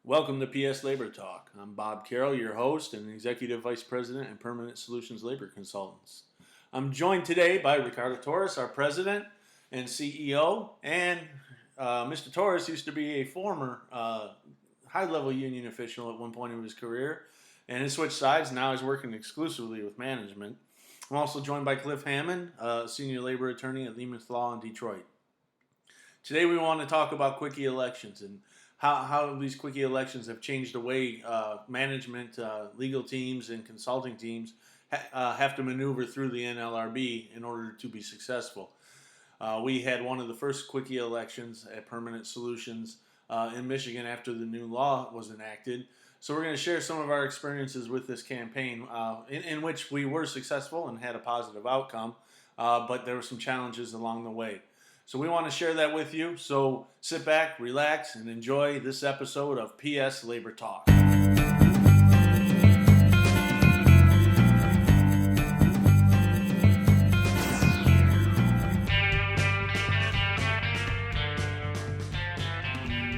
Welcome to PSLabor Talk. I'm Bob Carroll, your host and Executive Vice President and Permanent Solutions Labor Consultants. I'm joined today by Ricardo Torres, our President and CEO, and Mr. Torres used to be a former high-level union official at one point in his career, and has switched sides. Now he's working exclusively with management. I'm also joined by Cliff Hammond, Senior Labor Attorney at Lemus Law in Detroit. Today we want to talk about Quickie elections and how these Quickie elections have changed the way management, legal teams, and consulting teams have to maneuver through the NLRB in order to be successful. We had one of the first Quickie elections at Permanent Solutions in Michigan after the new law was enacted. So we're going to share some of our experiences with this campaign in which we were successful and had a positive outcome, but there were some challenges along the way. So we want to share that with you. So sit back, relax, and enjoy this episode of PSLabor Talk.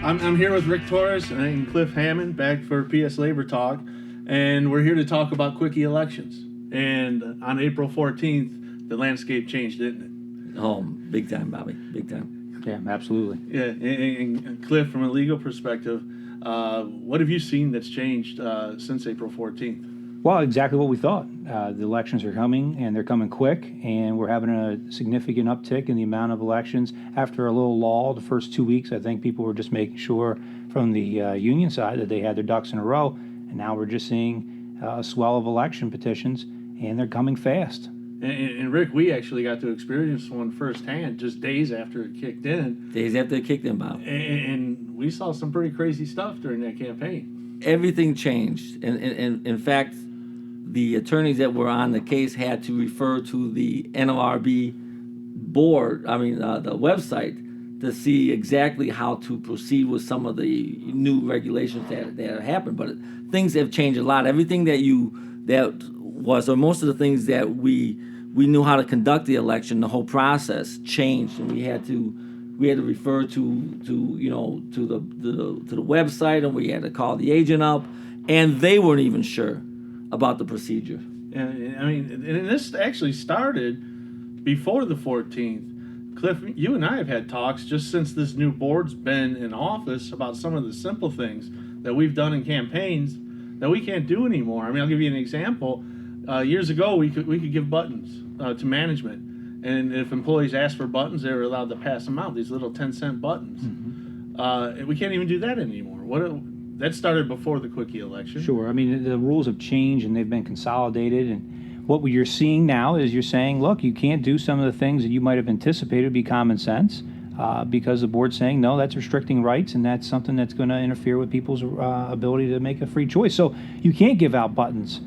I'm here with Rick Torres and Cliff Hammond back for PSLabor Talk, and we're here to talk about Quickie elections. And on April 14th, the landscape changed, didn't it? Oh, big time, Bobby. Big time. Yeah, absolutely. Yeah, and Cliff, from a legal perspective, what have you seen that's changed since April 14th? Well, exactly what we thought. The elections are coming, and they're coming quick, and we're having a significant uptick in the amount of elections. After a little lull, the first 2 weeks, I think people were just making sure from the union side that they had their ducks in a row, and now we're just seeing a swell of election petitions, and they're coming fast. And Rick, we actually got to experience one firsthand just days after it kicked in. Days after it kicked in, Bob. And we saw some pretty crazy stuff during that campaign. Everything changed. And in fact, the attorneys that were on the case had to refer to the NLRB board, the website, to see exactly how to proceed with some of the new regulations that have happened. But things have changed a lot. Everything or most of the things that we knew how to conduct the election, the whole process changed, and we had to refer to the website, and we had to call the agent up, and they weren't even sure about the procedure. And this actually started before the 14th. Cliff, you and I have had talks just since this new board's been in office about some of the simple things that we've done in campaigns that we can't do anymore. I'll give you an example. Years ago, we could give buttons to management, and if employees asked for buttons, they were allowed to pass them out. These little 10-cent buttons. Mm-hmm. We can't even do that anymore. That started before the Quickie election. Sure. The rules have changed and they've been consolidated, and what you're seeing now is you're saying, look, you can't do some of the things that you might have anticipated would be common sense, because the board's saying, no, that's restricting rights, and that's something that's going to interfere with people's ability to make a free choice. So you can't give out buttons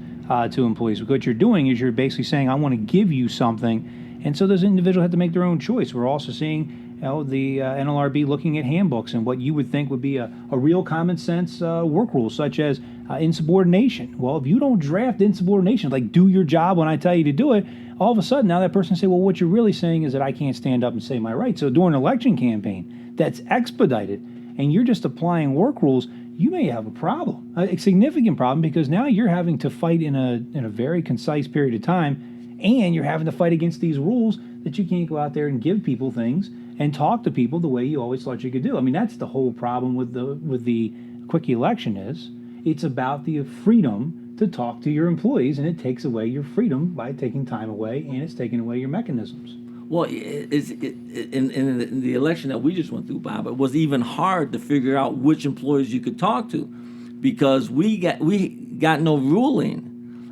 to employees. What you're doing is you're basically saying, I want to give you something, and so those individuals have to make their own choice. We're also seeing the NLRB looking at handbooks and what you would think would be a real common sense work rule, such as insubordination. Well, if you don't draft insubordination, like do your job when I tell you to do it, all of a sudden now that person say, well, what you're really saying is that I can't stand up and say my rights. So during an election campaign that's expedited and you're just applying work rules, you may have a problem, a significant problem, because now you're having to fight in a very concise period of time, and you're having to fight against these rules that you can't go out there and give people things and talk to people the way you always thought you could do. That's the whole problem with the Quickie election is it's about the freedom to talk to your employees, and it takes away your freedom by taking time away, and it's taking away your mechanisms. Well, in the election that we just went through, Bob, it was even hard to figure out which employees you could talk to, because we got no ruling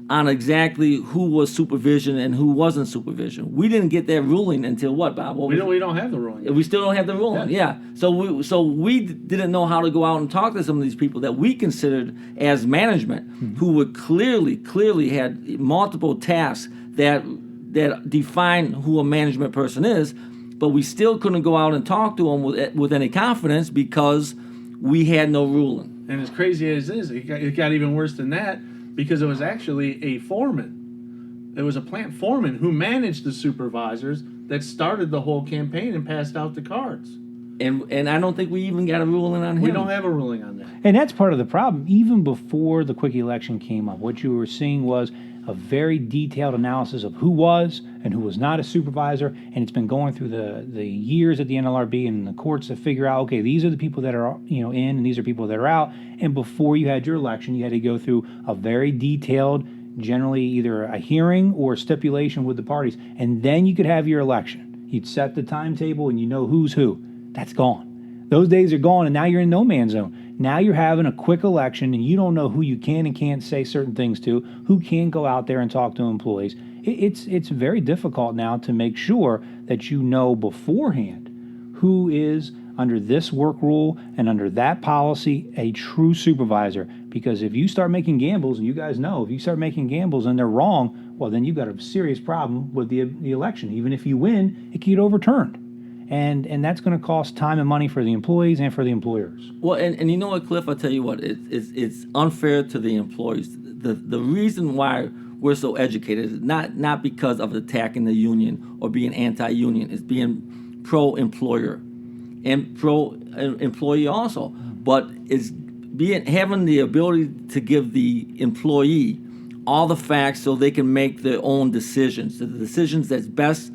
on exactly who was supervision and who wasn't supervision. We didn't get that ruling until what, Bob? We don't have the ruling. We still don't have the ruling. Yeah. So we didn't know how to go out and talk to some of these people that we considered as management, who would clearly had multiple tasks that define who a management person is, but we still couldn't go out and talk to them with any confidence because we had no ruling. And as crazy as it is, it got even worse than that, because it was actually a foreman. It was a plant foreman who managed the supervisors that started the whole campaign and passed out the cards. And I don't think we even got a ruling on him. We don't have a ruling on that. And that's part of the problem. Even before the Quickie election came up, what you were seeing was a very detailed analysis of who was and who was not a supervisor, and it's been going through the years at the NLRB and the courts to figure out, okay, these are the people that are in, and these are people that are out. And before you had your election, you had to go through a very detailed, generally either a hearing or stipulation with the parties, and then you could have your election. You'd set the timetable, and you know who's who. That's gone. Those days are gone, and now you're in no man's zone. Now you're having a quick election, and you don't know who you can and can't say certain things to, who can go out there and talk to employees. It's very difficult now to make sure that you know beforehand who is, under this work rule and under that policy, a true supervisor. Because if you start making gambles, and you guys know, if you start making gambles and they're wrong, well, then you've got a serious problem with the election. Even if you win, it can get overturned. And that's going to cost time and money for the employees and for the employers. Well, and you know what, Cliff? I'll tell you what, it's unfair to the employees. The reason why we're so educated is not because of attacking the union or being anti-union. It's being pro-employer and pro-employee also. But it's having the ability to give the employee all the facts so they can make their own decisions, the decisions that's best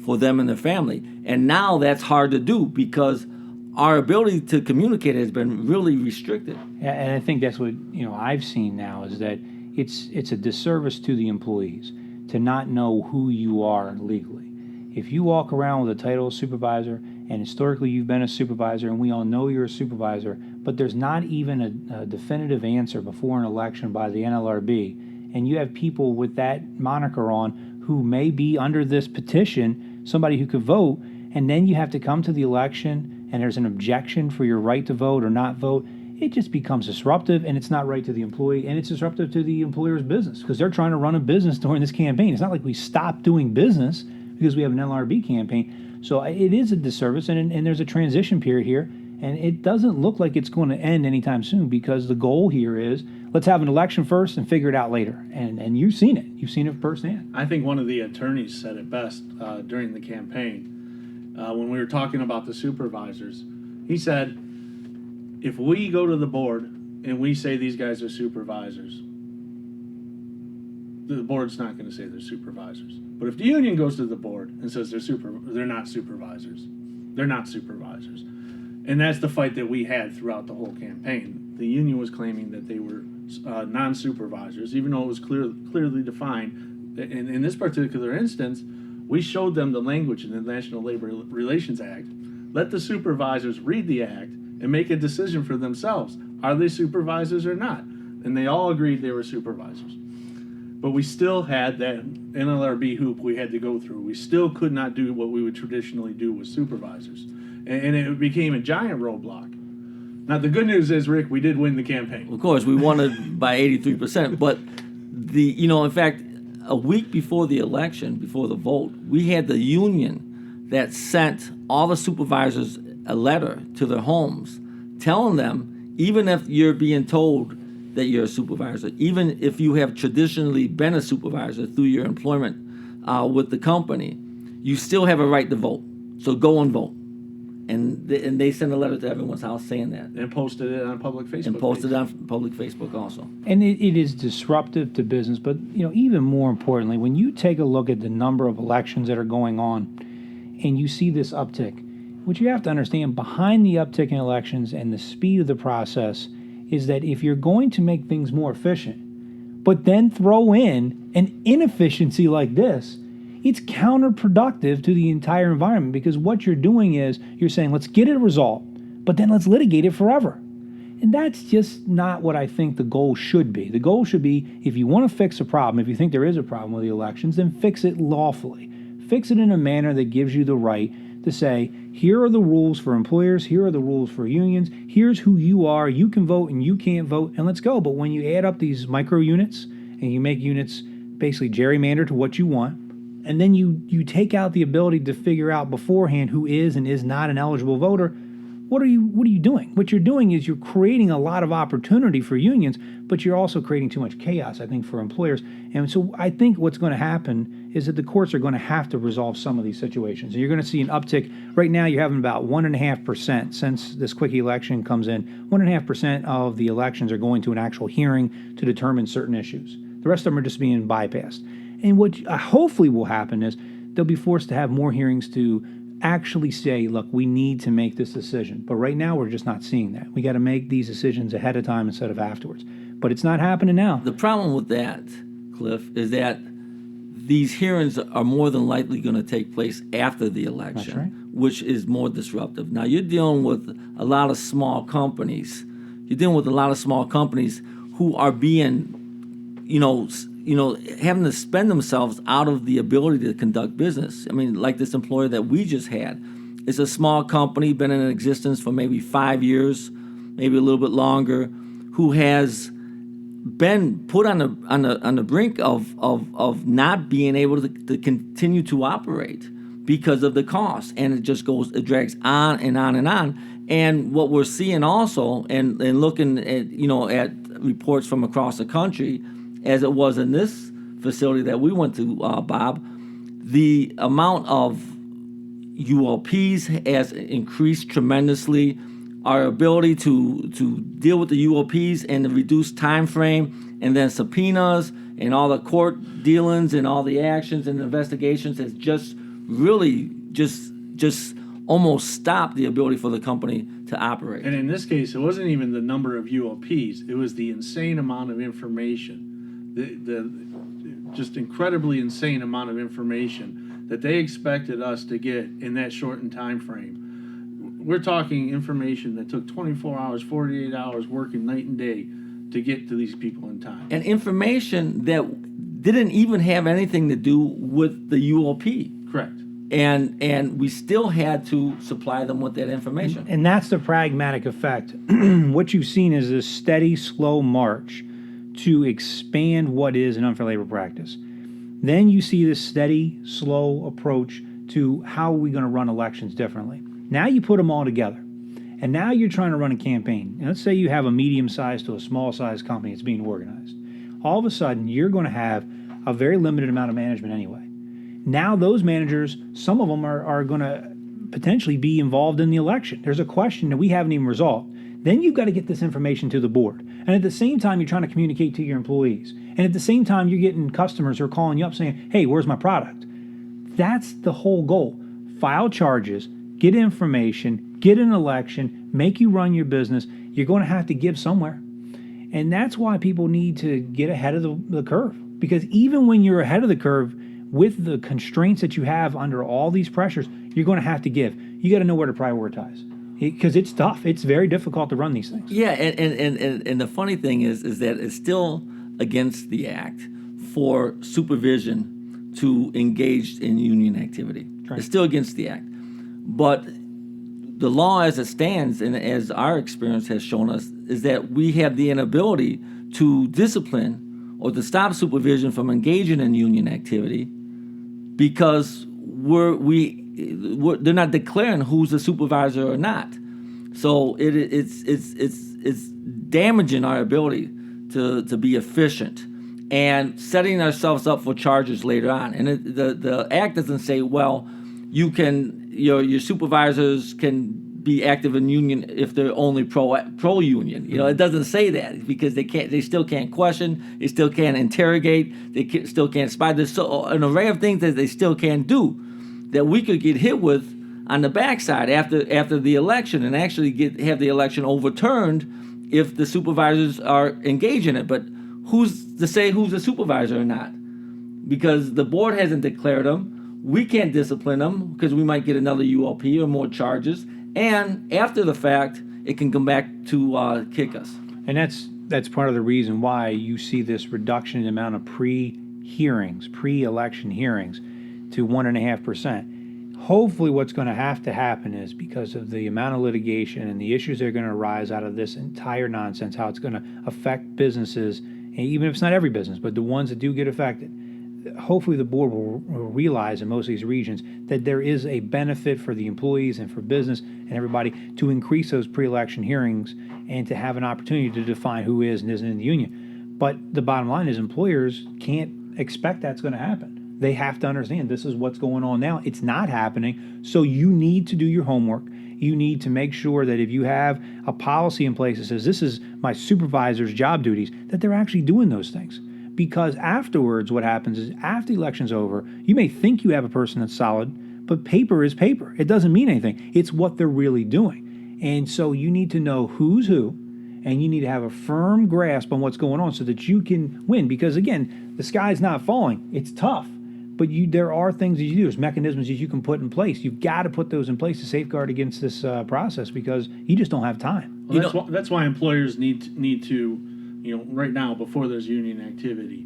for them and their family. And now that's hard to do because our ability to communicate has been really restricted. And I think that's what I've seen now is that it's a disservice to the employees to not know who you are legally. If you walk around with a title of supervisor, and historically you've been a supervisor, and we all know you're a supervisor, but there's not even a definitive answer before an election by the NLRB, and you have people with that moniker on who may be under this petition, somebody who could vote, and then you have to come to the election and there's an objection for your right to vote or not vote, it just becomes disruptive, and it's not right to the employee, and it's disruptive to the employer's business because they're trying to run a business during this campaign. It's not like we stopped doing business because we have an NLRB campaign. So it is a disservice, and there's a transition period here, and it doesn't look like it's going to end anytime soon because the goal here is let's have an election first and figure it out later. And you've seen it. You've seen it firsthand. I think one of the attorneys said it best during the campaign when we were talking about the supervisors. He said, if we go to the board and we say these guys are supervisors, the board's not going to say they're supervisors. But if the union goes to the board and says they're not supervisors, they're not supervisors. And that's the fight that we had throughout the whole campaign. The union was claiming that they were non-supervisors, even though it was clearly defined. In this particular instance, we showed them the language in the National Labor Relations Act. Let the supervisors read the act and make a decision for themselves. Are they supervisors or not? And they all agreed they were supervisors. But we still had that NLRB hoop we had to go through. We still could not do what we would traditionally do with supervisors. And it became a giant roadblock. Now, the good news is, Rick, we did win the campaign. Of course, we won it by 83%. But, in fact, a week before the election, before the vote, we had the union that sent all the supervisors a letter to their homes telling them, even if you're being told that you're a supervisor, even if you have traditionally been a supervisor through your employment with the company, you still have a right to vote. So go and vote. And they sent a letter to everyone's house saying that. And posted it on public Facebook. And posted it on public Facebook also. And it is disruptive to business, but even more importantly, when you take a look at the number of elections that are going on and you see this uptick, what you have to understand behind the uptick in elections and the speed of the process is that if you're going to make things more efficient, but then throw in an inefficiency like this, it's counterproductive to the entire environment because what you're doing is you're saying, let's get a result, but then let's litigate it forever. And that's just not what I think the goal should be. The goal should be, if you want to fix a problem, if you think there is a problem with the elections, then fix it lawfully. Fix it in a manner that gives you the right to say, here are the rules for employers, here are the rules for unions, here's who you are, you can vote and you can't vote, and let's go. But when you add up these micro units and you make units basically gerrymander to what you want, and then you take out the ability to figure out beforehand who is and is not an eligible voter, what are you doing? What you're doing is you're creating a lot of opportunity for unions, but you're also creating too much chaos, I think, for employers. And so I think what's going to happen is that the courts are going to have to resolve some of these situations. And you're going to see an uptick. Right now, you're having about 1.5% since this Quickie election comes in. 1.5% of the elections are going to an actual hearing to determine certain issues. The rest of them are just being bypassed. And what hopefully will happen is they'll be forced to have more hearings to actually say, look, we need to make this decision. But right now, we're just not seeing that. We got to make these decisions ahead of time instead of afterwards. But it's not happening now. The problem with that, Cliff, is that these hearings are more than likely going to take place after the election, That's right. which is more disruptive. Now, you're dealing with a lot of small companies. You're dealing with a lot of small companies who are being, having to spend themselves out of the ability to conduct business. I mean, like this employer that we just had. It's a small company, been in existence for maybe 5 years, maybe a little bit longer, who has been put on the brink of not being able to continue to operate because of the cost, and it drags on and on and on. And what we're seeing also, and looking at reports from across the country, as it was in this facility that we went to, Bob, the amount of ULPs has increased tremendously. Our ability to deal with the ULPs and the reduced time frame, and then subpoenas and all the court dealings and all the actions and investigations has just really just almost stopped the ability for the company to operate. And in this case, it wasn't even the number of ULPs; it was the insane amount of information, the just incredibly insane amount of information that they expected us to get in that shortened time frame. We're talking information that took 24 hours, 48 hours working night and day to get to these people in time. And information that didn't even have anything to do with the ULP. Correct. And we still had to supply them with that information. And that's the pragmatic effect. What you've seen is this steady, slow march to expand what is an unfair labor practice. Then you see this steady, slow approach to how are we going to run elections differently. Now you put them all together, and now you're trying to run a campaign. And let's say you have a medium-sized to a small-sized company that's being organized. All of a sudden, you're going to have a very limited amount of management anyway. Now those managers, some of them are going to potentially be involved in the election. There's a question that we haven't even resolved. Then you've got to get this information to the board. And at the same time, you're trying to communicate to your employees. And at the same time, you're getting customers who are calling you up saying, hey, where's my product? That's the whole goal. File charges, get information, get an election, make you run your business. You're going to have to give somewhere. And that's why people need to get ahead of the curve. Because even when you're ahead of the curve, with the constraints that you have under all these pressures, you're going to have to give. You got to know where to prioritize. Because it's tough. It's very difficult to run these things. Yeah, and the funny thing is that it's still against the act for supervision to engage in union activity. Right. It's still against the act. But the law as it stands, and as our experience has shown us, is that we have the inability to discipline or to stop supervision from engaging in union activity because they're not declaring who's a supervisor or not. So it's damaging our ability to be efficient and setting ourselves up for charges later on. And the act doesn't say, well, your supervisors can be active in union if they're only pro union. It doesn't say that because they still can't question, they still can't interrogate, they still can't spy. There's an array of things that they still can't do that we could get hit with on the backside after the election and actually have the election overturned if the supervisors are engaged in it. But who's to say who's a supervisor or not? Because the board hasn't declared them. We can't discipline them because we might get another ULP or more charges. And after the fact, it can come back to kick us. And that's part of the reason why you see this reduction in the amount of pre-election hearings to 1.5%. Hopefully what's going to happen is because of the amount of litigation and the issues that are going to arise out of this entire nonsense, how it's going to affect businesses, and even if it's not every business, but the ones that do get affected, hopefully the board will realize in most of these regions that there is a benefit for the employees and for business and everybody to increase those pre-election hearings and to have an opportunity to define who is and isn't in the union. But the bottom line is employers can't expect that's going to happen. They have to understand this is what's going on now. It's not happening. So you need to do your homework. You need to make sure that if you have a policy in place that says this is my supervisor's job duties, that they're actually doing those things. Because afterwards, what happens is after the election's over, you may think you have a person that's solid, but paper is paper. It doesn't mean anything. It's what they're really doing. And so you need to know who's who, and you need to have a firm grasp on what's going on so that you can win. Because again, the sky's not falling. It's tough. But there are things that you do. There's mechanisms that you can put in place. You've got to put those in place to safeguard against this process because you just don't have time. Well, that's why employers need to, right now before there's union activity,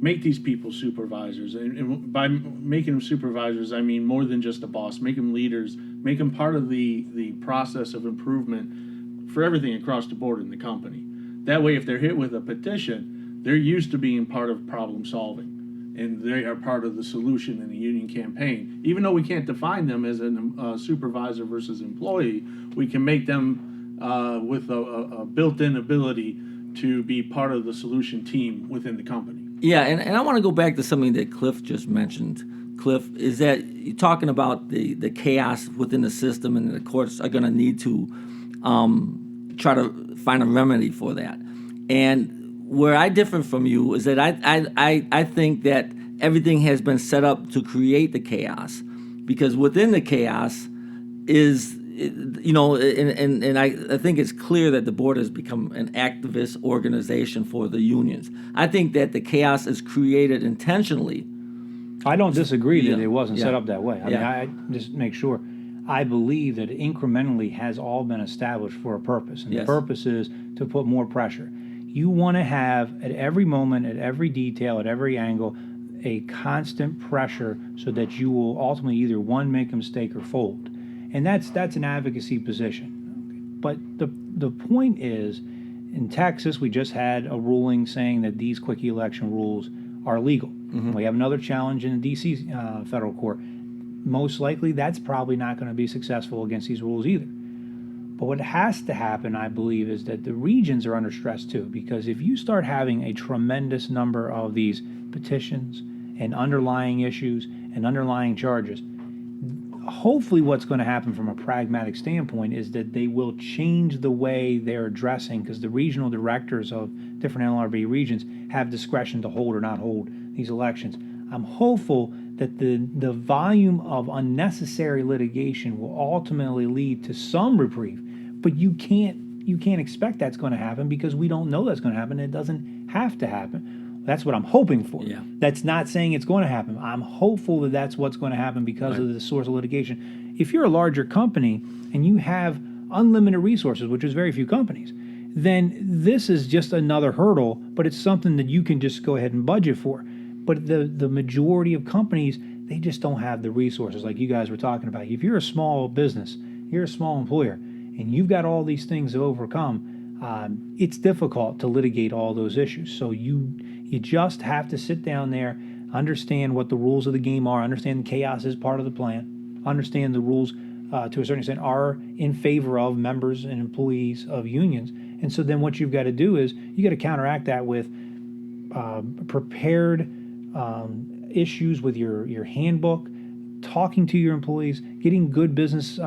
make these people supervisors. And by making them supervisors, I mean more than just a boss. Make them leaders. Make them part of the process of improvement for everything across the board in the company. That way, if they're hit with a petition, they're used to being part of problem solving. And they are part of the solution in the union campaign. Even though we can't define them as a supervisor versus employee, we can make them with a built-in ability to be part of the solution team within the company. Yeah, and I want to go back to something that Cliff just mentioned. Cliff, is that you're talking about the chaos within the system, and the courts are going to need to try to find a remedy for that. And where I differ from you is that I think that everything has been set up to create the chaos, because within the chaos is, and I think it's clear that the board has become an activist organization for the unions. I think that the chaos is created intentionally. I don't disagree that it wasn't set Yeah. up that way. I mean, I just make sure. I believe that it incrementally has all been established for a purpose, and Yes. the purpose is to put more pressure. You want to have, at every moment, at every detail, at every angle, a constant pressure so that you will ultimately either, one, make a mistake or fold. And that's an advocacy position. But the point is, in Texas, we just had a ruling saying that these Quickie election rules are legal. Mm-hmm. We have another challenge in the D.C. Federal Court. Most likely, that's probably not going to be successful against these rules either. But what has to happen, I believe, is that the regions are under stress too, because if you start having a tremendous number of these petitions and underlying issues and underlying charges, hopefully what's going to happen from a pragmatic standpoint is that they will change the way they're addressing, because the regional directors of different NLRB regions have discretion to hold or not hold these elections. I'm hopeful that the volume of unnecessary litigation will ultimately lead to some reprieve. But you can't expect that's going to happen, because we don't know that's going to happen. It doesn't have to happen. That's what I'm hoping for. Yeah. That's not saying it's going to happen. I'm hopeful that that's what's going to happen because of the source of litigation. If you're a larger company and you have unlimited resources, which is very few companies, then this is just another hurdle, but it's something that you can just go ahead and budget for. But the majority of companies, they just don't have the resources like you guys were talking about. If you're a small business, you're a small employer, and you've got all these things to overcome, it's difficult to litigate all those issues. So you just have to sit down there, understand what the rules of the game are, understand chaos is part of the plan, understand the rules to a certain extent are in favor of members and employees of unions. And so then what you've got to do is you got to counteract that with prepared issues with your handbook, talking to your employees, getting good business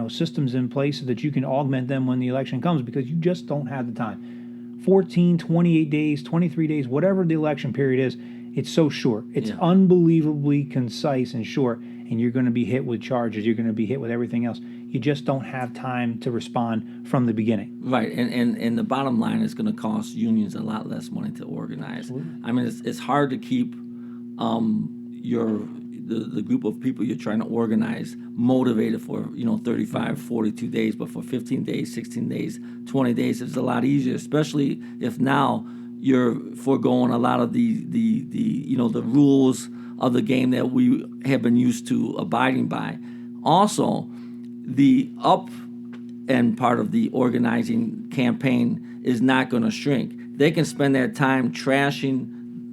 systems in place so that you can augment them when the election comes, because you just don't have the time. 14, 28 days, 23 days, whatever the election period is, it's so short. It's unbelievably concise and short, and you're going to be hit with charges. You're going to be hit with everything else. You just don't have time to respond from the beginning. Right, and the bottom line is going to cost unions a lot less money to organize. Absolutely. I mean, it's hard to keep the group of people you're trying to organize motivated for 35, 42 days, but for 15 days, 16 days, 20 days, it's a lot easier, especially if now you're foregoing a lot of the rules of the game that we have been used to abiding by. Also, the up end part of the organizing campaign is not going to shrink. They can spend their time trashing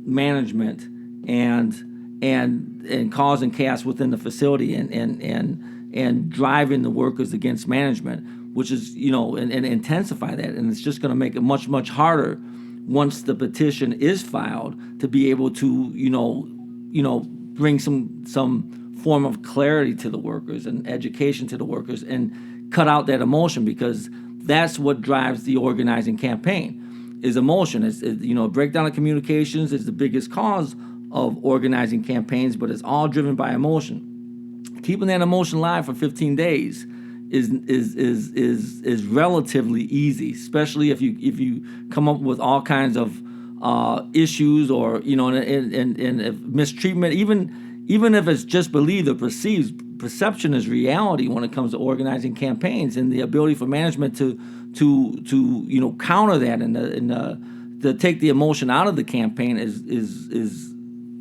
management and causing chaos within the facility and driving the workers against management, which is, and intensify that. And it's just going to make it much, much harder once the petition is filed to be able to, bring some form of clarity to the workers and education to the workers and cut out that emotion, because that's what drives the organizing campaign is emotion. It's breakdown of communications is the biggest cause of organizing campaigns, but it's all driven by emotion. Keeping that emotion alive for 15 days is relatively easy, especially if you come up with all kinds of issues or and if mistreatment, even if it's just believed or perceived. Perception is reality when it comes to organizing campaigns, and the ability for management to counter that and to take the emotion out of the campaign is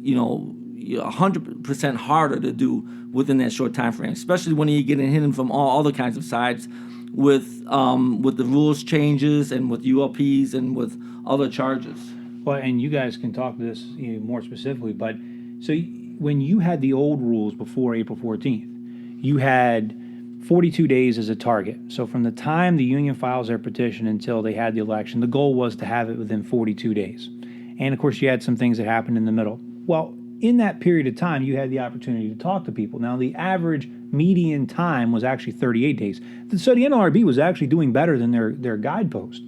100% harder to do within that short time frame, especially when you're getting hit from all other kinds of sides with the rules changes and with ULPs and with other charges. Well, and you guys can talk to this more specifically, but so when you had the old rules before April 14th, you had 42 days as a target. So from the time the union files their petition until they had the election, the goal was to have it within 42 days. And of course, you had some things that happened in the middle. Well, in that period of time, you had the opportunity to talk to people. Now, the average median time was actually 38 days. So the NLRB was actually doing better than their guidepost.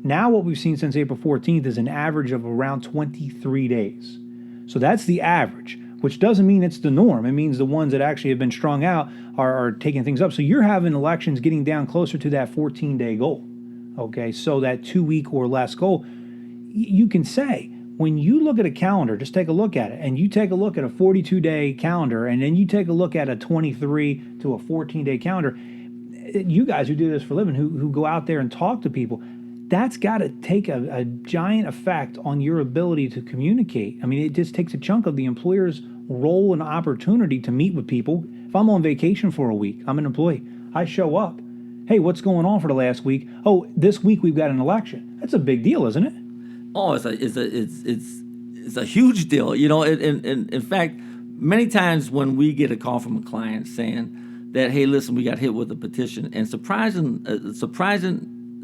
Now what we've seen since April 14th is an average of around 23 days. So that's the average, which doesn't mean it's the norm. It means the ones that actually have been strung out are taking things up. So you're having elections getting down closer to that 14-day goal. Okay, so that 2-week or less goal. You can say, when you look at a calendar, just take a look at it, and you take a look at a 42-day calendar, and then you take a look at a 23 to a 14-day calendar, you guys who do this for a living, who go out there and talk to people, that's got to take a giant effect on your ability to communicate. I mean, it just takes a chunk of the employer's role and opportunity to meet with people. If I'm on vacation for a week, I'm an employee, I show up. Hey, what's going on for the last week? Oh, this week we've got an election. That's a big deal, isn't it? Oh, it's a huge deal. In fact, many times when we get a call from a client saying that, hey, listen, we got hit with a petition, and surprising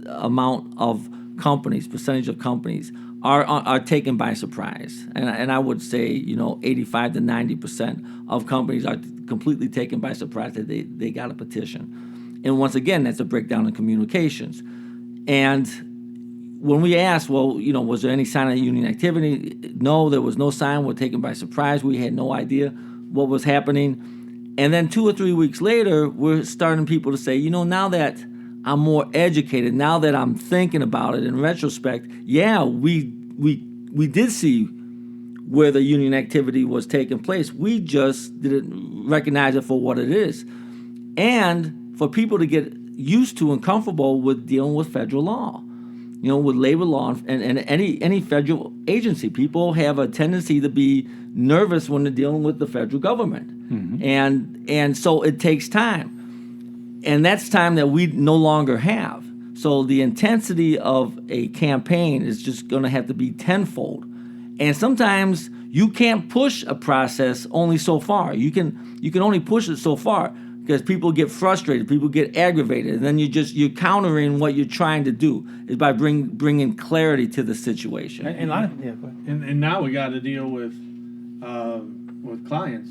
amount of companies, percentage of companies are taken by surprise, and I would say 85 to 90% of companies are completely taken by surprise that they got a petition. And once again, that's a breakdown in communications. And when we asked, well, was there any sign of union activity? No, there was no sign. We're taken by surprise. We had no idea what was happening. And then 2 or 3 weeks later, we're starting people to say, now that I'm more educated, now that I'm thinking about it in retrospect, yeah, we did see where the union activity was taking place. We just didn't recognize it for what it is. And for people to get used to and comfortable with dealing with federal law, with labor law and any federal agency, people have a tendency to be nervous when they're dealing with the federal government. Mm-hmm. And so it takes time. And that's time that we no longer have. So the intensity of a campaign is just going to have to be tenfold. And sometimes you can't push a process only so far. You can only push it so far because people get frustrated, people get aggravated, and then you're countering what you're trying to do is by bringing clarity to the situation. And now we got to deal with clients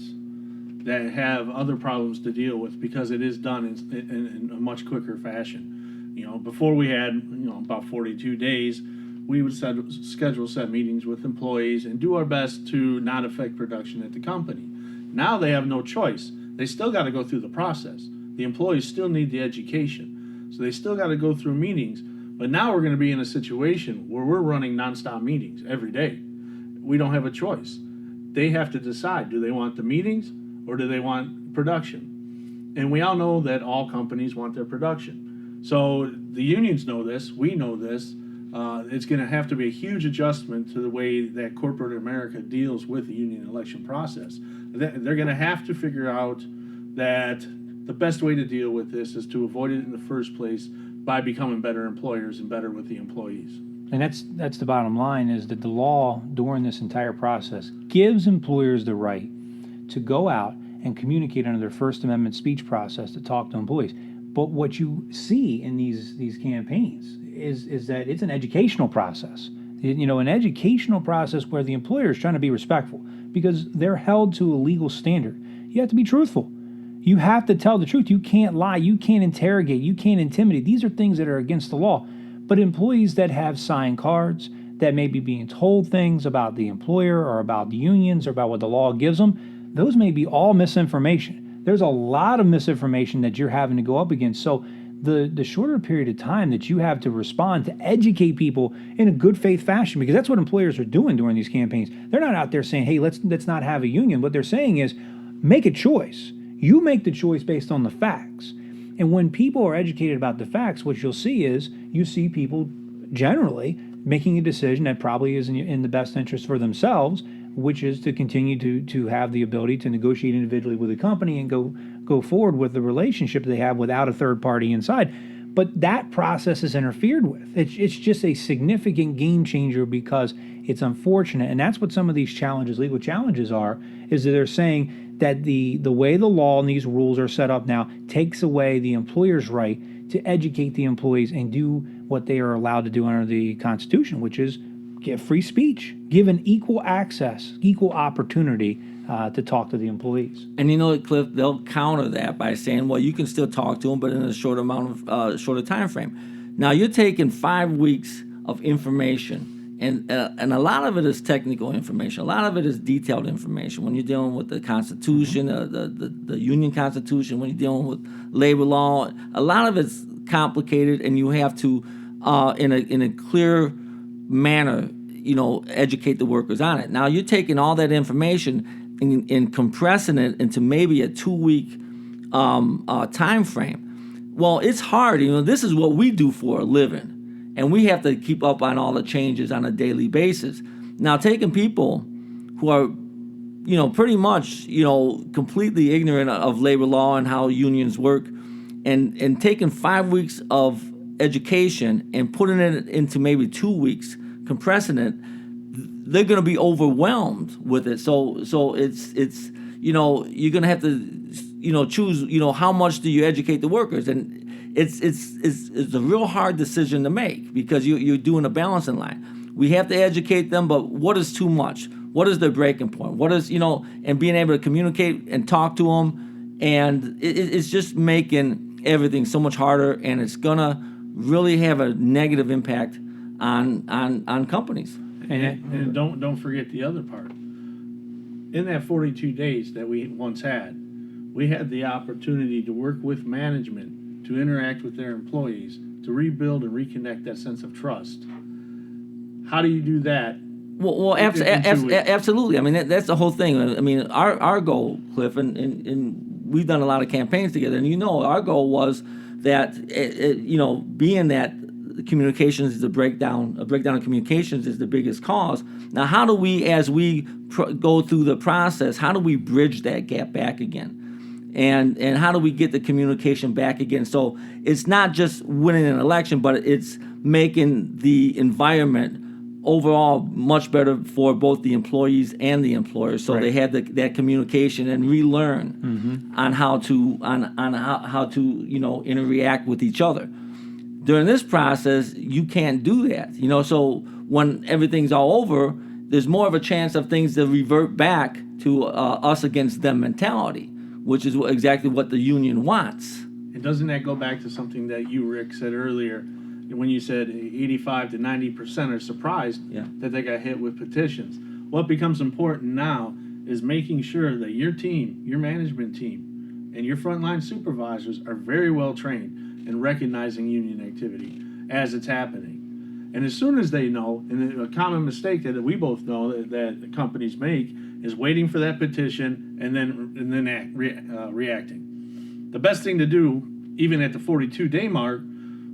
that have other problems to deal with because it is done in a much quicker fashion. Before we had about 42 days, we would schedule set meetings with employees and do our best to not affect production at the company. Now they have no choice. They still got to go through the process. The employees still need the education. So they still got to go through meetings. But now we're going to be in a situation where we're running nonstop meetings every day. We don't have a choice. They have to decide, do they want the meetings or do they want production? And we all know that all companies want their production. So the unions know this. We know this. It's going to have to be a huge adjustment to the way that corporate America deals with the union election process. They're going to have to figure out that the best way to deal with this is to avoid it in the first place by becoming better employers and better with the employees. And that's the bottom line, is that the law during this entire process gives employers the right to go out and communicate under their First Amendment speech process to talk to employees. But what you see in these campaigns is that it's an educational process. An educational process where the employer is trying to be respectful because they're held to a legal standard. You have to be truthful. You have to tell the truth. You can't lie. You can't interrogate. You can't intimidate. These are things that are against the law. But employees that have signed cards, that may be being told things about the employer or about the unions or about what the law gives them, those may be all misinformation. There's a lot of misinformation that you're having to go up against. So the shorter period of time that you have to respond to educate people in a good faith fashion, because that's what employers are doing during these campaigns. They're not out there saying, hey, let's not have a union. What they're saying is, make a choice. You make the choice based on the facts. And when people are educated about the facts, what you'll see is you see people generally making a decision that probably is in the best interest for themselves, which is to continue to have the ability to negotiate individually with a company and go forward with the relationship they have without a third party inside. But that process is interfered with. It's just a significant game changer because it's unfortunate. And that's what some of these challenges, legal challenges are, is that they're saying that the way the law and these rules are set up now takes away the employer's right to educate the employees and do what they are allowed to do under the Constitution, which is give free speech, give an equal access, equal opportunity to talk to the employees. And Cliff, they'll counter that by saying, well, you can still talk to them, but in a shorter time frame. Now, you're taking 5 weeks of information, and a lot of it is technical information. A lot of it is detailed information. When you're dealing with the Constitution, the Union Constitution, when you're dealing with labor law, a lot of it's complicated, and you have to, in a clear manner, educate the workers on it. Now, you're taking all that information and compressing it into maybe a 2-week time frame. Well, it's hard. This is what we do for a living, and we have to keep up on all the changes on a daily basis. Now, taking people who are, pretty much, completely ignorant of labor law and how unions work, and taking 5 weeks of education and putting it into maybe 2 weeks, compressing it, they're going to be overwhelmed with it. So it's you're going to have to choose how much do you educate the workers, and it's a real hard decision to make because you're doing a balancing line. We have to educate them, but what is too much? What is their breaking point? What is and being able to communicate and talk to them, and it's just making everything so much harder, and it's gonna really have a negative impact on companies. And don't forget the other part. In that 42 days that we once had, we had the opportunity to work with management, to interact with their employees, to rebuild and reconnect that sense of trust. How do you do that? Well, absolutely. I mean, that's the whole thing. I mean, our goal, Cliff, and we've done a lot of campaigns together, and our goal was that, being that communications is a breakdown of communications is the biggest cause. Now, how do we, as we go through the process, how do we bridge that gap back again? And how do we get the communication back again? So it's not just winning an election, but it's making the environment overall much better for both the employees and the employers. So They have that communication and relearn on how to interact with each other. During this process, you can't do that. So when everything's all over, there's more of a chance of things to revert back to us against them mentality, which is exactly what the union wants. And doesn't that go back to something that you, Rick, said earlier when you said 85 to 90% are surprised that they got hit with petitions? What becomes important now is making sure that your team, your management team, and your frontline supervisors are very well trained in recognizing union activity as it's happening. And as soon as they know, and a common mistake that we both know that companies make is waiting for that petition and then reacting. The best thing to do, even at the 42-day mark,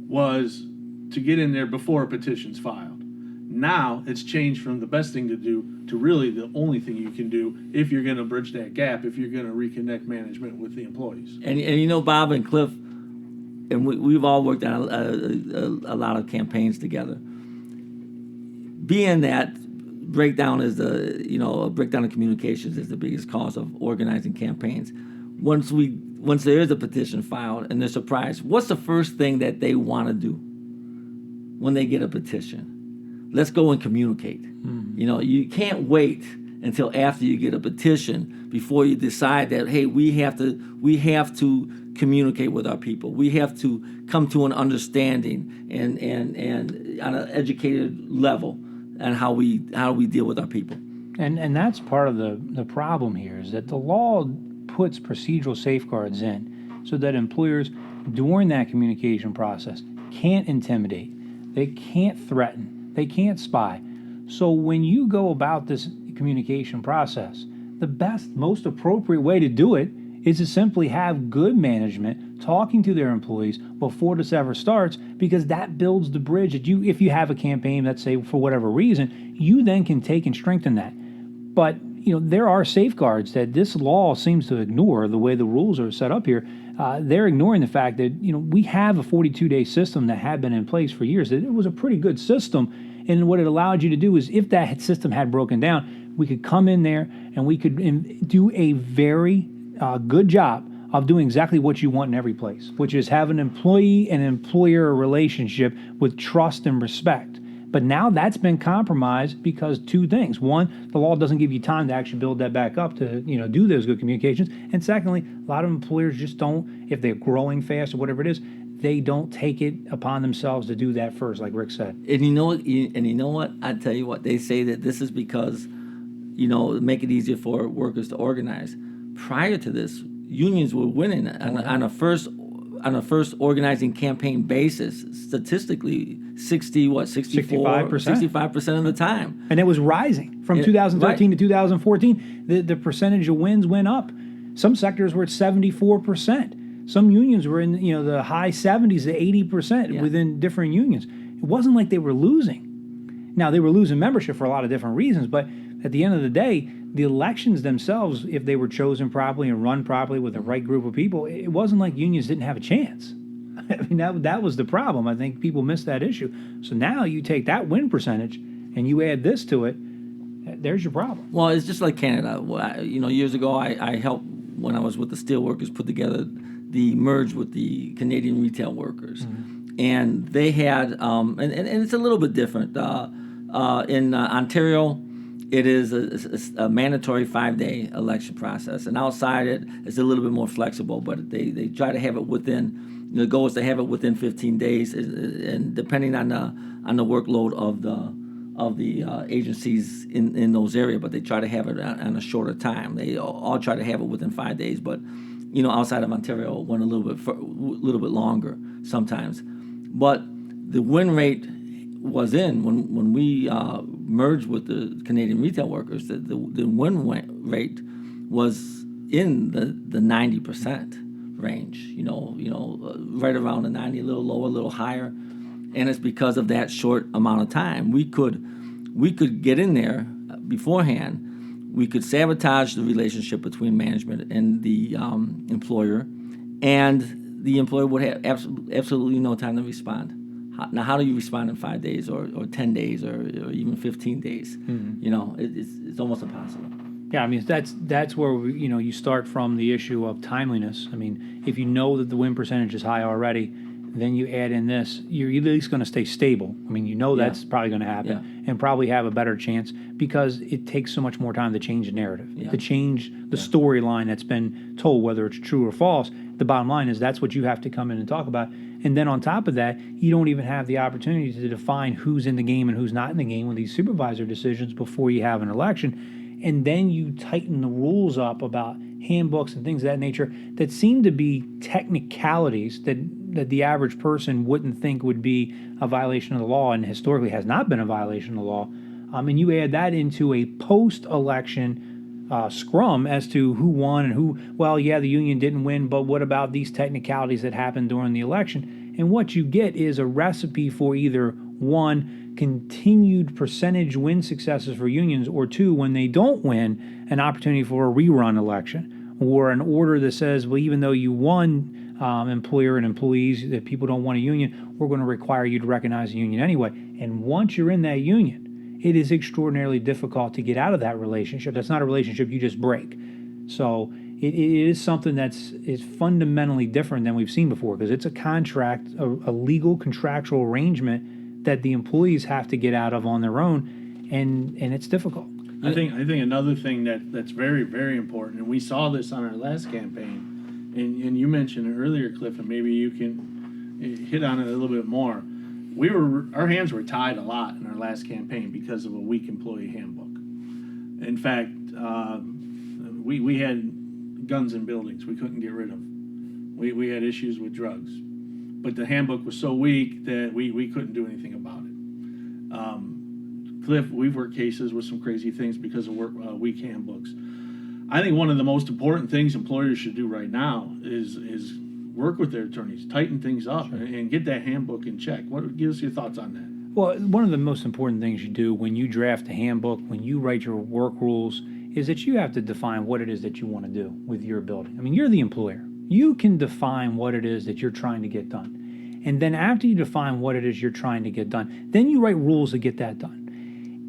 was to get in there before a petition's filed. Now it's changed from the best thing to do to really the only thing you can do if you're going to bridge that gap, if you're going to reconnect management with the employees. And Bob and Cliff, and we've all worked on a lot of campaigns together. Being that breakdown is a breakdown of communications is the biggest cause of organizing campaigns. Once there is a petition filed and they're surprised, what's the first thing that they want to do when they get a petition? Let's go and communicate. You can't wait until after you get a petition before you decide that, hey, we have to communicate with our people. We have to come to an understanding and on an educated level and how we deal with our people. And that's part of the problem here, is that the law puts procedural safeguards in so that employers during that communication process can't intimidate, they can't threaten, they can't spy. So when you go about this communication process, the best, most appropriate way to do it is to simply have good management talking to their employees before this ever starts, because that builds the bridge that if you have a campaign, let's say for whatever reason, you then can take and strengthen that. But there are safeguards that this law seems to ignore. The way the rules are set up here, they're ignoring the fact that we have a 42-day system that had been in place for years. It was a pretty good system, and what it allowed you to do is, if that system had broken down, we could come in there and we could do a very good job of doing exactly what you want in every place, which is have an employee and employer relationship with trust and respect. But now that's been compromised because two things. One, the law doesn't give you time to actually build that back up to do those good communications. And secondly, a lot of employers just don't, if they're growing fast or whatever it is, they don't take it upon themselves to do that first, like Rick said. And you know what? I tell you what, they say that this is because make it easier for workers to organize. Prior to this, unions were winning on a first organizing campaign basis, statistically 65% of the time. And it was rising from 2013 to 2014. The percentage of wins went up. Some sectors were at 74%. Some unions were in the high 70s to 80% within different unions. It wasn't like they were losing. Now, they were losing membership for a lot of different reasons, but at the end of the day, the elections themselves, if they were chosen properly and run properly with the right group of people, it wasn't like unions didn't have a chance. I mean, that was the problem. I think people missed that issue. So now you take that win percentage and you add this to it, there's your problem. Well, it's just like Canada. Years ago, I helped, when I was with the steelworkers, put together the merge with the Canadian retail workers. Mm-hmm. And they had, and it's a little bit different. In Ontario, it is a mandatory 5-day election process, and outside it's a little bit more flexible. But they try to have it within. The goal is to have it within 15 days, and depending on the workload of the agencies in those areas. But they try to have it on a shorter time. They all try to have it within 5 days. But outside of Ontario, it went a little bit longer sometimes. But the win rate was in when we merged with the Canadian retail workers. The win rate was in the 90% range. Right around the 90, a little lower, a little higher, and it's because of that short amount of time. We could get in there beforehand. We could sabotage the relationship between management and the employer, and the employer would have absolutely no time to respond. Now, how do you respond in 5 days or 10 days or even 15 days? Mm-hmm. It's almost impossible. Yeah, I mean, that's where you start from the issue of timeliness. I mean, if you know that the win percentage is high already, then you add in this, you're at least going to stay stable. I mean, that's probably going to happen, and probably have a better chance, because it takes so much more time to change the narrative, to change the storyline that's been told, whether it's true or false. The bottom line is that's what you have to come in and talk about. And then on top of that, you don't even have the opportunity to define who's in the game and who's not in the game with these supervisor decisions before you have an election. And then you tighten the rules up about handbooks and things of that nature that seem to be technicalities that the average person wouldn't think would be a violation of the law, and historically has not been a violation of the law. And you add that into a post-election scrum as to who won and who, the union didn't win, but what about these technicalities that happened during the election? And what you get is a recipe for either, one, continued percentage win successes for unions, or two, when they don't win, an opportunity for a rerun election, or an order that says, well, even though you won employer and employees, that people don't want a union, we're going to require you to recognize a union anyway. And once you're in that union, it is extraordinarily difficult to get out of that relationship. That's not a relationship you just break. So it is something is fundamentally different than we've seen before, because it's a contract, a legal contractual arrangement that the employees have to get out of on their own, and it's difficult. I think another thing that's very, very important, and we saw this on our last campaign, and you mentioned it earlier, Cliff, and maybe you can hit on it a little bit more. Our hands were tied a lot in our last campaign because of a weak employee handbook. In fact, we had guns in buildings we couldn't get rid of. We had issues with drugs, but the handbook was so weak that we couldn't do anything about it. Cliff, we've worked cases with some crazy things because of weak handbooks. I think one of the most important things employers should do right now is work with their attorneys, tighten things up, sure, and get that handbook in check. Give us your thoughts on that? Well, one of the most important things you do when you draft a handbook, when you write your work rules, is that you have to define what it is that you want to do with your building. I mean, you're the employer. You can define what it is that you're trying to get done. And then after you define what it is you're trying to get done, then you write rules to get that done.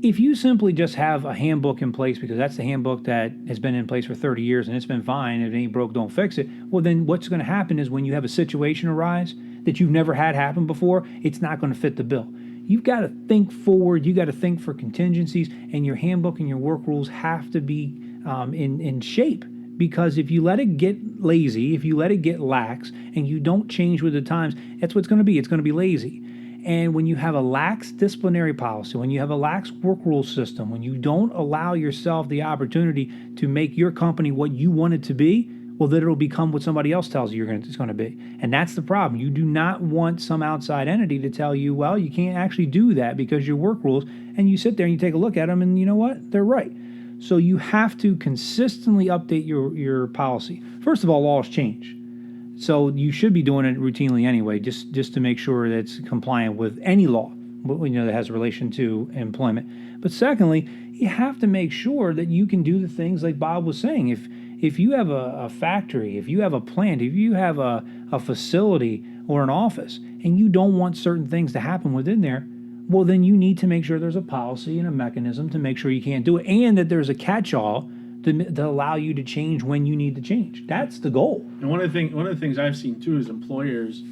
If you simply just have a handbook in place because that's the handbook that has been in place for 30 years and it's been fine, if it ain't broke, don't fix it, well, then what's going to happen is when you have a situation arise that you've never had happen before, it's not going to fit the bill. You've got to think forward. You got to think for contingencies, and your handbook and your work rules have to be in shape. Because if you let it get lazy, if you let it get lax, and you don't change with the times, that's what it's going to be. It's going to be lazy. And when you have a lax disciplinary policy, when you have a lax work rule system, when you don't allow yourself the opportunity to make your company what you want it to be, well, then it'll become what somebody else tells you it's going to be. And that's the problem. You do not want some outside entity to tell you, well, you can't actually do that because your work rules, and you sit there and you take a look at them and you know what? They're right. So you have to consistently update your policy. First of all, laws change. So you should be doing it routinely anyway, just to make sure that it's compliant with any law, that has relation to employment. But secondly, you have to make sure that you can do the things like Bob was saying. If you have a factory, if you have a plant, if you have a facility or an office, and you don't want certain things to happen within there, well, then you need to make sure there's a policy and a mechanism to make sure you can't do it, and that there's a catch-all to allow you to change when you need to change. That's the goal. And one of the things I've seen too is employers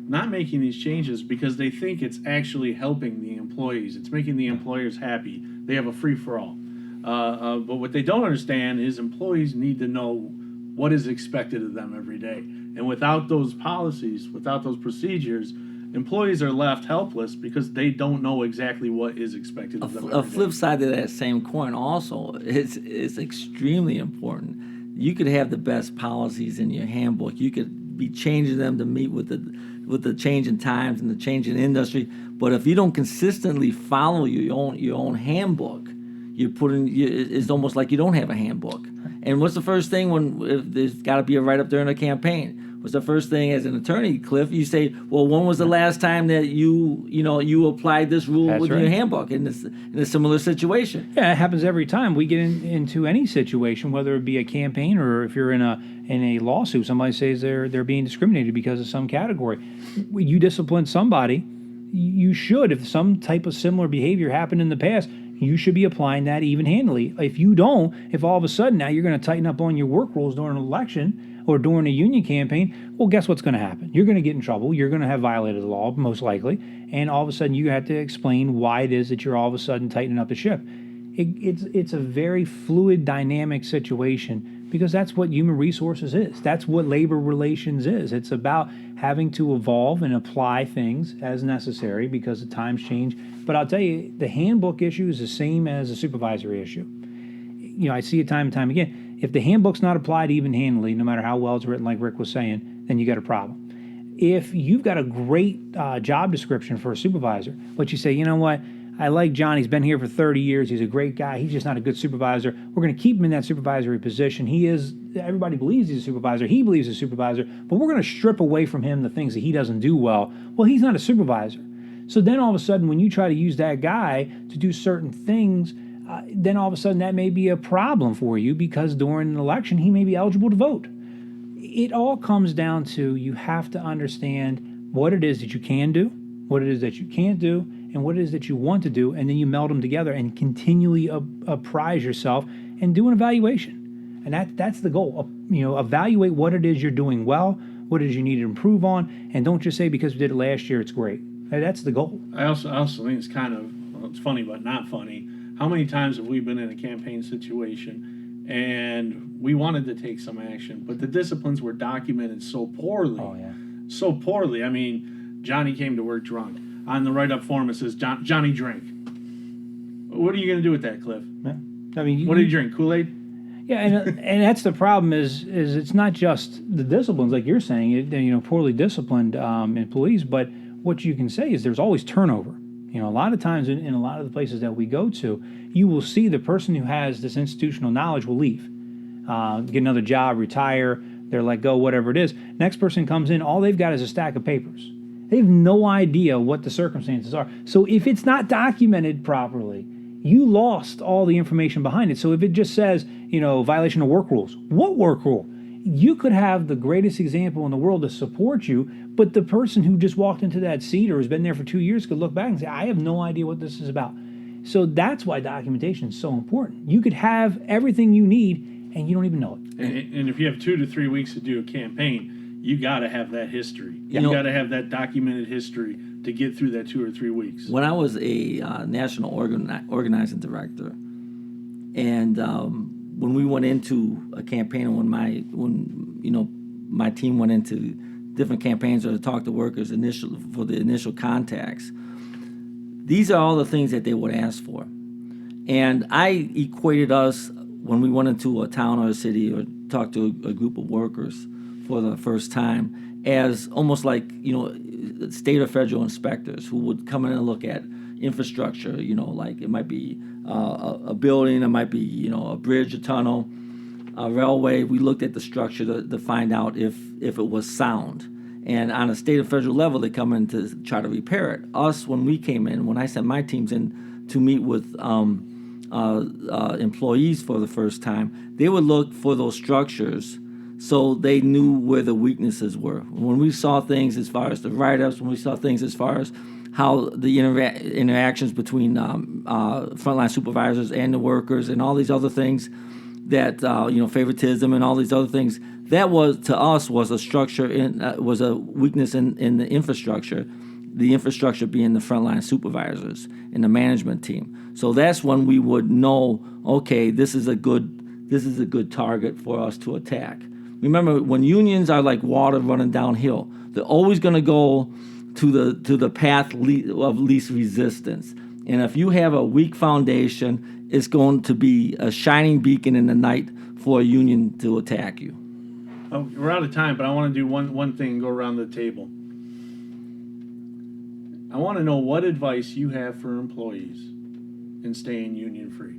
not making these changes because they think it's actually helping the employees. It's making the employers happy. They have a free-for-all. But what they don't understand is employees need to know what is expected of them every day. And without those policies, without those procedures, employees are left helpless because they don't know exactly what is expected of them every day. A flip side of that same coin also is extremely important. You could have the best policies in your handbook. You could be changing them to meet with the change in times and the change in industry. But if you don't consistently follow your own handbook, it's almost like you don't have a handbook. And what's the first thing if there's got to be a write-up during a campaign? What's the first thing as an attorney, Cliff? You say, well, when was the last time that you applied this rule with your handbook in a similar situation? Yeah, it happens every time we get into any situation, whether it be a campaign or if you're in a lawsuit, somebody says they're being discriminated because of some category. You discipline somebody, you should. If some type of similar behavior happened in the past, you should be applying that even-handedly. If you don't, if all of a sudden now you're going to tighten up on your work rules during an election or during a union campaign, well, guess what's going to happen? You're going to get in trouble. You're going to have violated the law, most likely. And all of a sudden you have to explain why it is that you're all of a sudden tightening up the ship. It's a very fluid, dynamic situation because that's what human resources is. That's what labor relations is. It's about having to evolve and apply things as necessary because the times change. But I'll tell you, the handbook issue is the same as a supervisory issue. I see it time and time again. If the handbook's not applied even-handedly, no matter how well it's written, like Rick was saying, then you got a problem. If you've got a great job description for a supervisor, but you say, you know what, I like John, he's been here for 30 years, he's a great guy, he's just not a good supervisor, we're going to keep him in that supervisory position. Everybody believes he's a supervisor, he believes he's a supervisor, but we're going to strip away from him the things that he doesn't do well. Well, he's not a supervisor. So then all of a sudden, when you try to use that guy to do certain things, then all of a sudden that may be a problem for you because during an election, he may be eligible to vote. it all comes down to you have to understand what it is that you can do, what it is that you can't do, and what it is that you want to do, and then you meld them together and continually apprise yourself and do an evaluation. And that's the goal. Evaluate what it is you're doing well, what it is you need to improve on, and don't just say because we did it last year it's great. That's the goal. I also think it's kind of, well, it's funny but not funny. How many times have we been in a campaign situation and we wanted to take some action, but the disciplines were documented so poorly. Oh yeah. So poorly. I mean, Johnny came to work drunk. On the write-up form it says Johnny drank. What are you going to do with that, Cliff? Yeah. I mean, What did he drink? Kool-Aid? Yeah, and that's the problem is it's not just the disciplines like you're saying, poorly disciplined employees, but what you can say is there's always turnover. A lot of times in a lot of the places that we go to, you will see the person who has this institutional knowledge will leave, get another job, retire, they're let go, whatever it is. Next person comes in, all they've got is a stack of papers. They have no idea what the circumstances are. So if it's not documented properly, you lost all the information behind it. So if it just says, violation of work rules, what work rule? You could have the greatest example in the world to support you, but the person who just walked into that seat or has been there for 2 years could look back and say, I have no idea what this is about. So that's why documentation is so important. You could have everything you need and you don't even know it. And if you have 2 to 3 weeks to do a campaign, you got to have that history. You You know- got to have that documented history to get through that 2 or 3 weeks. When I was a national organizing director, and when we went into a campaign, and when my team went into different campaigns or to talk to workers for the initial contacts, these are all the things that they would ask for. And I equated us when we went into a town or a city or talked to a group of workers for the first time as almost like, state or federal inspectors who would come in and look at infrastructure, like it might be a building, it might be, a bridge, a tunnel, a railway. We looked at the structure to find out if it was sound. And on a state or federal level, they come in to try to repair it. Us, when we came in, when I sent my teams in to meet with employees for the first time, they would look for those structures so they knew where the weaknesses were. When we saw things as far as the write-ups, when we saw things as far as how the interactions between frontline supervisors and the workers and all these other things that, favoritism and all these other things, that was, to us, was a structure, was a weakness in the infrastructure being the frontline supervisors and the management team. So that's when we would know, okay, this is a good target for us to attack. Remember, when unions are like water running downhill, they're always going to go to the path of least resistance. And if you have a weak foundation, it's going to be a shining beacon in the night for a union to attack you. Oh, we're out of time, but I want to do one thing and go around the table. I want to know what advice you have for employees in staying union free.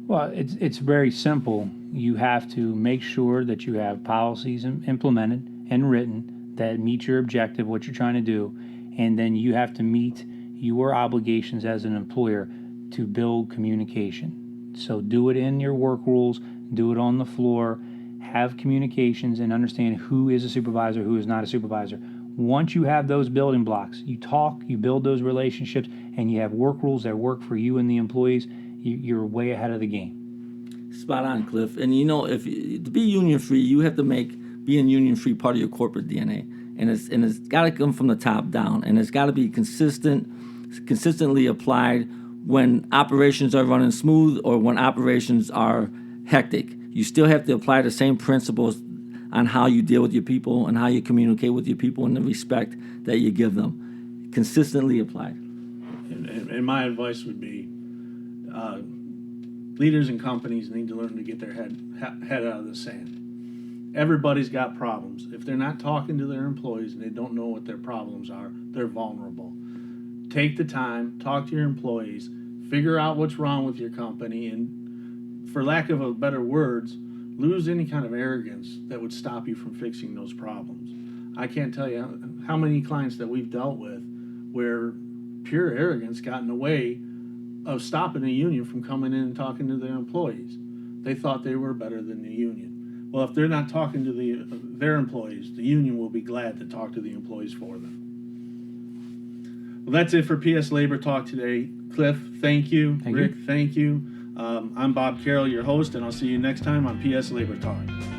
Well, it's very simple. You have to make sure that you have policies implemented and written that meet your objective, what you're trying to do, and then you have to meet your obligations as an employer to build communication. So do it in your work rules, do it on the floor, have communications and understand who is a supervisor, who is not a supervisor. Once you have those building blocks, you talk, you build those relationships, and you have work rules that work for you and the employees, you're way ahead of the game. Spot on, Cliff. And to be union free, you have to make being union free part of your corporate DNA, and it's got to come from the top down, and it's got to be consistently applied when operations are running smooth or when operations are hectic. You still have to apply the same principles on how you deal with your people and how you communicate with your people and the respect that you give them. Consistently applied. And my advice would be, leaders and companies need to learn to get their head out of the sand. Everybody's got problems. If they're not talking to their employees and they don't know what their problems are, they're vulnerable. Take the time, talk to your employees, figure out what's wrong with your company, and for lack of a better words, lose any kind of arrogance that would stop you from fixing those problems. I can't tell you how many clients that we've dealt with where pure arrogance got in the way of stopping the union from coming in and talking to their employees. They thought they were better than the union. Well, if they're not talking to their employees, the union will be glad to talk to the employees for them. Well, that's it for PSLabor Talk today. Cliff, thank you. Thank Rick, you. thank you. I'm Bob Carroll, your host, and I'll see you next time on PSLabor Talk.